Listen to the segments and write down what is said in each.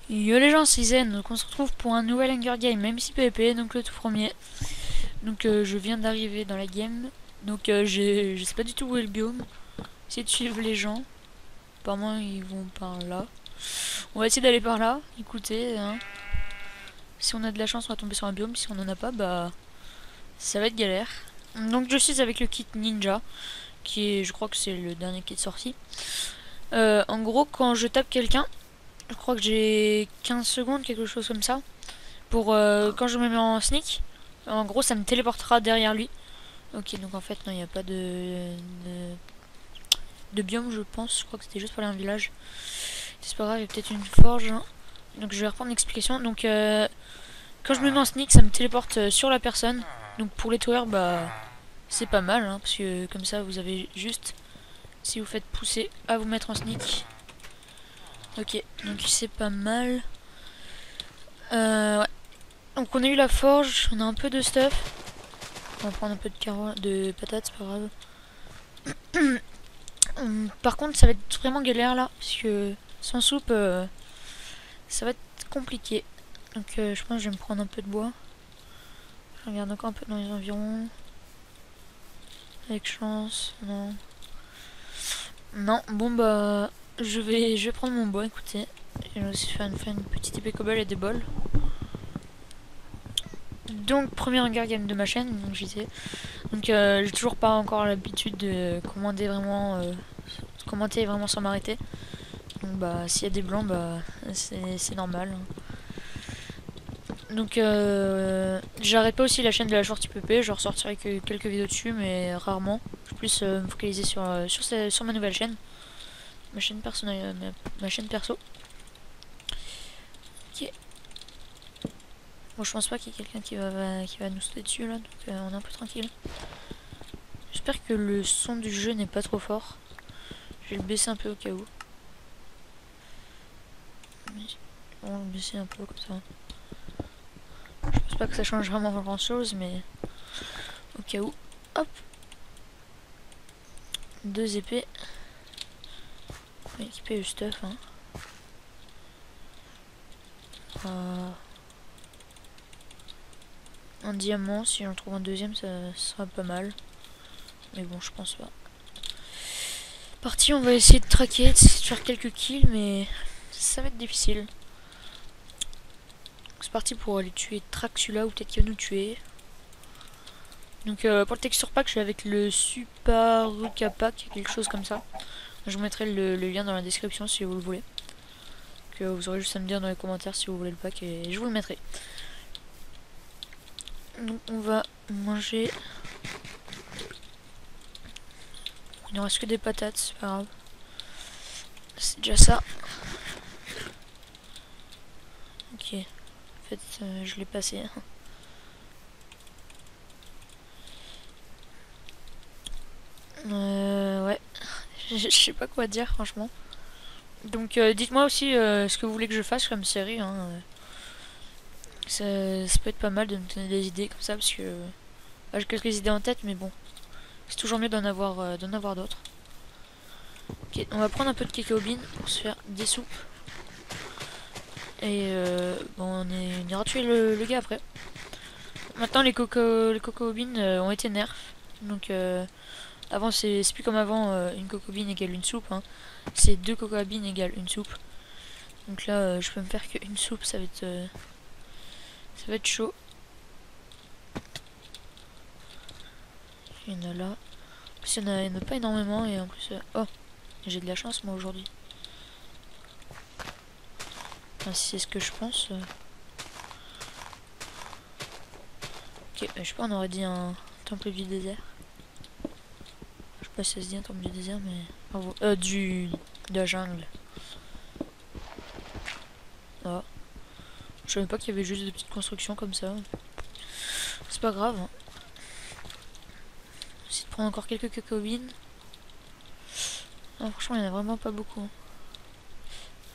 Yo les gens, c'est Zen, donc on se retrouve pour un nouvel Hunger Game, même si PvP, donc le tout premier. Donc je viens d'arriver dans la game, donc je sais pas du tout où est le biome. Essayez de suivre les gens, apparemment ils vont par là. On va essayer d'aller par là, écoutez, hein. Si on a de la chance on va tomber sur un biome, si on en a pas, bah ça va être galère. Donc je suis avec le kit ninja, qui est, je crois que c'est le dernier kit sorti. En gros quand je tape quelqu'un, je crois que j'ai 15 secondes, quelque chose comme ça. Pour quand je me mets en sneak, en gros ça me téléportera derrière lui. Ok, donc en fait non, il n'y a pas de biome, je pense. Je crois que c'était juste pour aller en village. C'est pas grave, il y a peut-être une forge, hein. Donc je vais reprendre l'explication. Donc quand je me mets en sneak, ça me téléporte sur la personne. Donc pour les tours, bah c'est pas mal, hein, parce que comme ça vous avez juste, si vous faites pousser, à vous mettre en sneak. Ok, donc c'est pas mal. Ouais. Donc on a eu la forge, on a un peu de stuff. On va prendre un peu de patates, c'est pas grave. Par contre ça va être vraiment galère là, parce que sans soupe ça va être compliqué. Donc je pense que je vais me prendre un peu de bois. Je regarde encore un peu dans les environs. Avec chance, non. Non, bon bah je vais prendre mon bois, écoutez. Je vais aussi faire une petite épée cobble et des bols. Donc premier Hunger Game de ma chaîne, donc j'y sais. Donc j'ai toujours pas encore l'habitude de commenter vraiment sans m'arrêter. Donc bah s'il y a des blancs, bah c'est normal. Donc j'arrête pas aussi la chaîne de la shorty PP, je ressortirai que quelques vidéos dessus, mais rarement. Je vais plus me focaliser sur ma nouvelle chaîne. Ma chaîne personnelle, ma chaîne perso. Ok. Bon, je pense pas qu'il y ait quelqu'un qui va nous sauter dessus là, donc on est un peu tranquille. J'espère que le son du jeu n'est pas trop fort. Je vais le baisser un peu au cas où. On va le baisser un peu comme ça. Je pense pas que ça change vraiment grand chose, mais au cas où. Hop. 2 épées. On va équiper le stuff, hein. Un diamant, si j'en trouve un deuxième, ça sera pas mal. Mais bon, je pense pas. Parti, on va essayer de traquer, de faire quelques kills, mais ça va être difficile. C'est parti pour aller tuer track celui-là, ou peut-être qu'il va nous tuer. Donc pour le texture pack, je suis avec le Super Ruka Pack, quelque chose comme ça. Je vous mettrai le lien dans la description si vous le voulez. Que vous aurez juste à me dire dans les commentaires si vous voulez le pack et je vous le mettrai. Donc on va manger. Il ne reste que des patates, c'est pas grave. C'est déjà ça. Ok. En fait, je l'ai passé. Ouais. Je sais pas quoi dire, franchement. Donc, dites-moi aussi ce que vous voulez que je fasse comme série. Hein. Ça peut être pas mal de me donner des idées comme ça, parce que j'ai quelques idées en tête, mais bon. C'est toujours mieux d'en avoir d'autres. Ok, on va prendre un peu de cacao bean pour se faire des soupes. Et bon, on ira tuer le gars après. Maintenant les coco beans ont été nerfs. Donc avant c'est plus comme avant, une coco bean égale une soupe, hein. C'est 2 coco beans égale une soupe. Donc là je peux me faire qu'une soupe, ça va être chaud. Il y en a là. En plus il y en a pas énormément et en plus oh, j'ai de la chance moi aujourd'hui. Enfin, si c'est ce que je pense. Ok, je sais pas, on aurait dit un temple du désert. Je sais pas si ça se dit un temple du désert, mais... de la jungle. Ah. Je savais pas qu'il y avait juste des petites constructions comme ça. C'est pas grave. Hein. Essayer de prendre encore quelques cacao beans. Ah, franchement, il y en a vraiment pas beaucoup.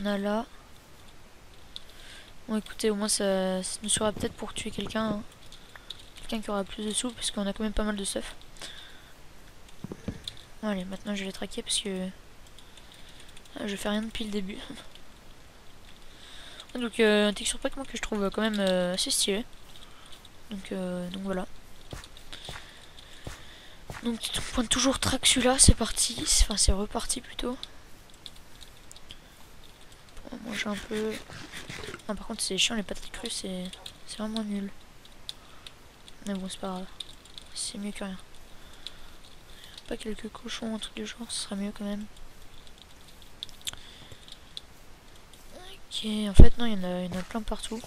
On a là. Bon, écoutez, au moins ça nous sera peut-être pour tuer quelqu'un. Hein. Quelqu'un qui aura plus de sous, parce qu'on a quand même pas mal de stuff. Allez, maintenant je vais les traquer parce que je fais rien depuis le début. Donc un texture pack moi que je trouve quand même assez stylé. Donc voilà. Donc on pointe toujours track celui-là, c'est parti. Enfin c'est reparti plutôt. On va manger un peu. Ah, par contre c'est chiant les patates crues, c'est vraiment nul. Mais bon c'est pas grave. C'est mieux que rien. Pas quelques cochons, un truc du genre, ce serait mieux quand même. Ok, en fait non, il y en a plein partout.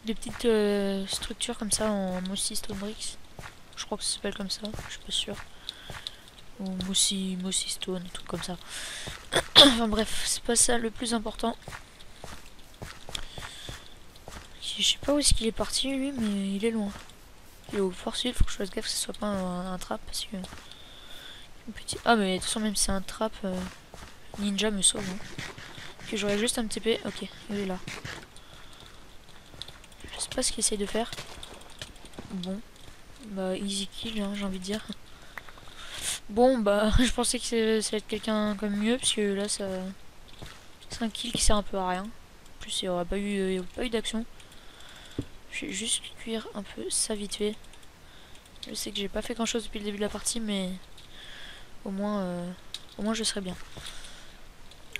Des petites structures comme ça en Mossy Stone Bricks. Je crois que ça s'appelle comme ça, je suis pas sûr. Ou Mossy Stone, un truc comme ça. Enfin bref, c'est pas ça le plus important. Je sais pas où est-ce qu'il est parti lui, mais il est loin. Il est au fort sud, faut que je fasse gaffe que ce soit pas un trap parce que... Ah mais de toute façon même si c'est un trap, Ninja me sauve. Hein. Que j'aurais juste un petit TP, ok, il est là. Je sais pas ce qu'il essaye de faire. Bon, bah easy kill hein, j'ai envie de dire. Bon bah je pensais que ça allait être quelqu'un comme mieux parce que là ça... C'est un kill qui sert un peu à rien. En plus il n'y aura pas eu d'action. Je vais juste cuire un peu ça vite fait. Je sais que j'ai pas fait grand chose depuis le début de la partie mais au moins je serai bien.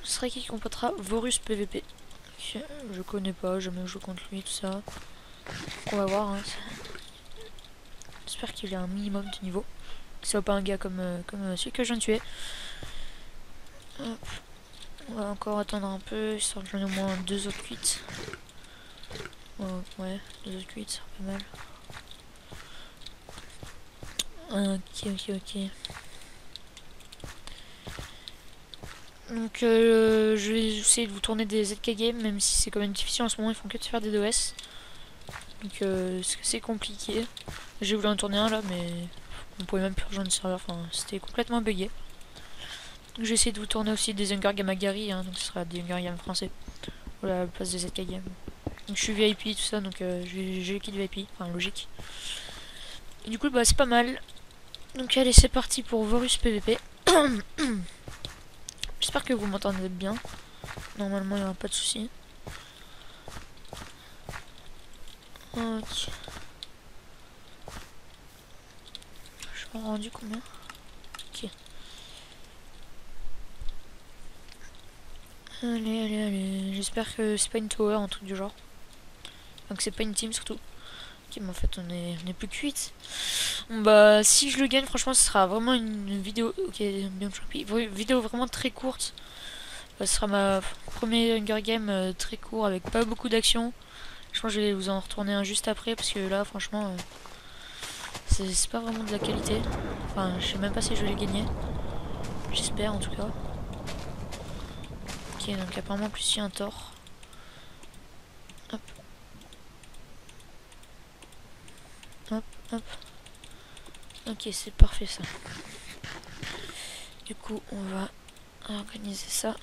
Ce serait qui complétera Vorus PVP. Je connais pas, jamais joué contre lui, tout ça. On va voir. Hein. J'espère qu'il a un minimum de niveau. Que ce soit pas un gars comme celui que je viens de tuer. Hop. On va encore attendre un peu, histoire que j'en ai au moins 2 autres cuites. Oh, ouais, 2 autres cuites, ça pas mal. Ok. Donc je vais essayer de vous tourner des ZK Games, même si c'est quand même difficile en ce moment, ils font que de faire des DOS. Donc c'est compliqué. J'ai voulu en tourner un là, mais on pouvait même plus rejoindre le serveur, enfin c'était complètement bugué. Donc je vais essayer de vous tourner aussi des Hunger Games à Gary, hein, donc ce sera des Hunger Games français. Voilà, à la place des ZK Games. Donc je suis VIP tout ça, donc j'ai le kit VIP, enfin logique. Et du coup bah c'est pas mal. Donc allez c'est parti pour Vorus PVP. J'espère que vous m'entendez bien. Normalement il n'y aura pas de soucis. Ok. Je m'en rendu combien? Ok. Allez. J'espère que c'est pas une tower, un truc du genre. Donc c'est pas une team surtout. Ok, mais en fait on est plus cuite. Bon, bah si je le gagne, franchement ce sera vraiment une vidéo. Ok, bien choisi. Vidéo vraiment très courte. Ce sera ma première Hunger Game très court avec pas beaucoup d'action. Je pense que je vais vous en retourner un juste après parce que là franchement c'est pas vraiment de la qualité. Enfin je sais même pas si je vais les gagner. J'espère en tout cas. Ok donc apparemment plus il y a un tort. Hop. Ok c'est parfait ça. Du coup on va organiser ça.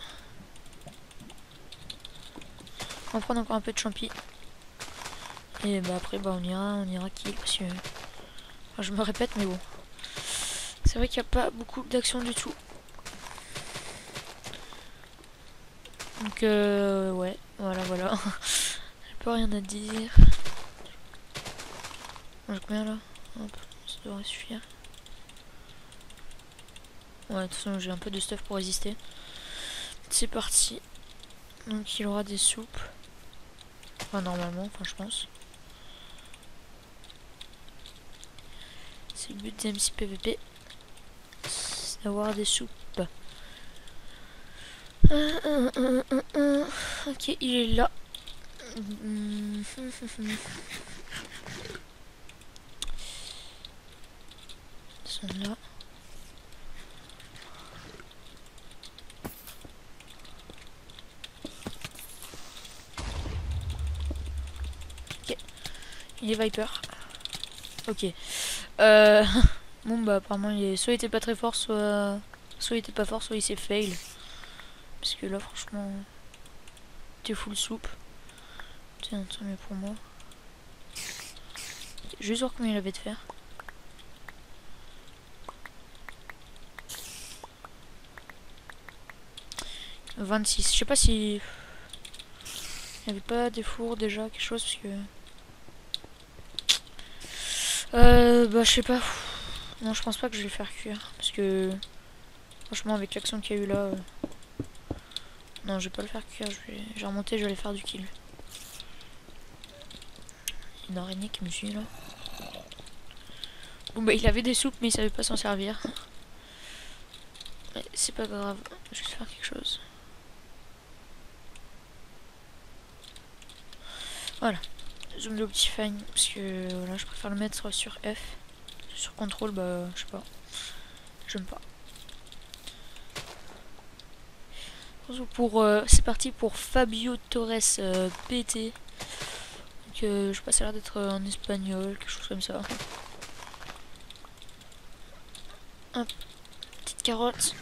On va prendre encore un peu de champi. Et bah après bah on ira kill parce que... Enfin, je me répète mais bon. C'est vrai qu'il n'y a pas beaucoup d'action du tout. Donc ouais, voilà. J'ai pas rien à dire. J'ai combien là? Hop, ça devrait suffire. Ouais, de toute façon j'ai un peu de stuff pour résister. C'est parti. Donc il aura des soupes. Enfin normalement, enfin je pense. C'est le but des MC PVP. C'est d'avoir des soupes. Ok, il est là. Ils sont là. Ok. Il est Viper. Ok. Bon bah apparemment soit il était pas très fort, soit il était pas fort, soit il s'est fail. Parce que là franchement t'es full soupe. Tiens, tant mieux pour moi. Je vais voir combien il avait de faire. 26. Je sais pas si... Il n'y avait pas des fours déjà, quelque chose, parce que... bah je sais pas. Non, je pense pas que je vais le faire cuire. Parce que... Franchement, avec l'action qu'il y a eu là... Non, je vais pas le faire cuire. Je vais remonter, je vais aller faire du kill. Une araignée qui me suit là. Bon bah il avait des soupes mais il savait pas s'en servir. C'est pas grave, je vais faire quelque chose. Voilà. Zoom d'Optifine parce que voilà, je préfère le mettre sur F. Sur contrôle, bah je sais pas. J'aime pas. C'est parti pour Fabio Torres PT. Donc je sais pas, ça a l'air d'être en espagnol, quelque chose comme ça. Hop, petite carotte.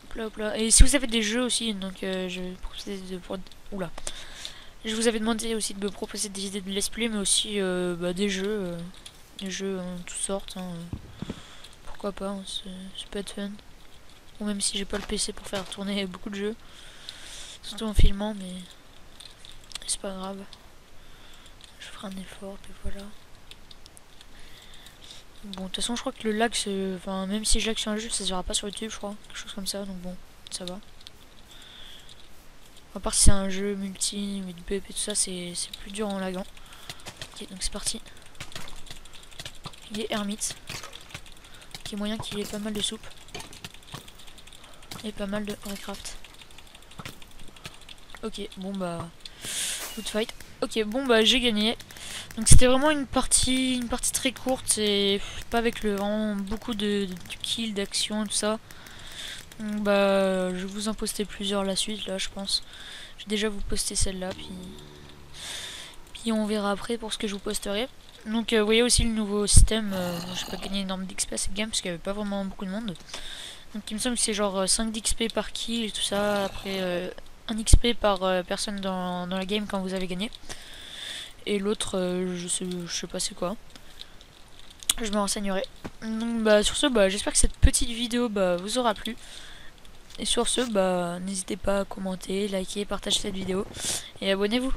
Hop là, hop là. Et si vous avez des jeux aussi, donc je vais proposer Oula. Je vous avais demandé aussi de me proposer des idées de let's play, mais aussi bah, des jeux en toutes sortes. Hein. Pourquoi pas, hein, ça peut être fun. Ou même si j'ai pas le PC pour faire tourner beaucoup de jeux. Surtout en filmant, mais c'est pas grave. Je ferai un effort, puis voilà. Bon, de toute façon, je crois que le lag, enfin, même si je lag sur un jeu, ça se verra pas sur YouTube, je crois. Quelque chose comme ça, donc bon, ça va. À part si c'est un jeu multi, with BEP et tout ça, c'est plus dur en lagant. Ok, donc c'est parti. Il est Hermite. Qui est moyen qu'il ait pas mal de soupe. Et pas mal de Recraft. Ok, bon bah... Good fight. Ok, bon bah j'ai gagné. Donc c'était vraiment une partie très courte et pas avec vraiment beaucoup de kills, d'action et tout ça. Donc bah je vais vous en poster plusieurs la suite là je pense. Je vais déjà vous poster celle-là puis on verra après pour ce que je vous posterai. Donc vous voyez aussi le nouveau système, j'ai pas gagné énorme d'XP à cette game parce qu'il n'y avait pas vraiment beaucoup de monde. Donc il me semble que c'est genre 5 d'XP par kill et tout ça, après 1 XP par personne dans la game quand vous avez gagné. Et l'autre, je sais pas c'est quoi. Je me renseignerai. Donc bah sur ce, bah j'espère que cette petite vidéo bah, vous aura plu. Et sur ce, bah n'hésitez pas à commenter, liker, partager cette vidéo. Et abonnez-vous.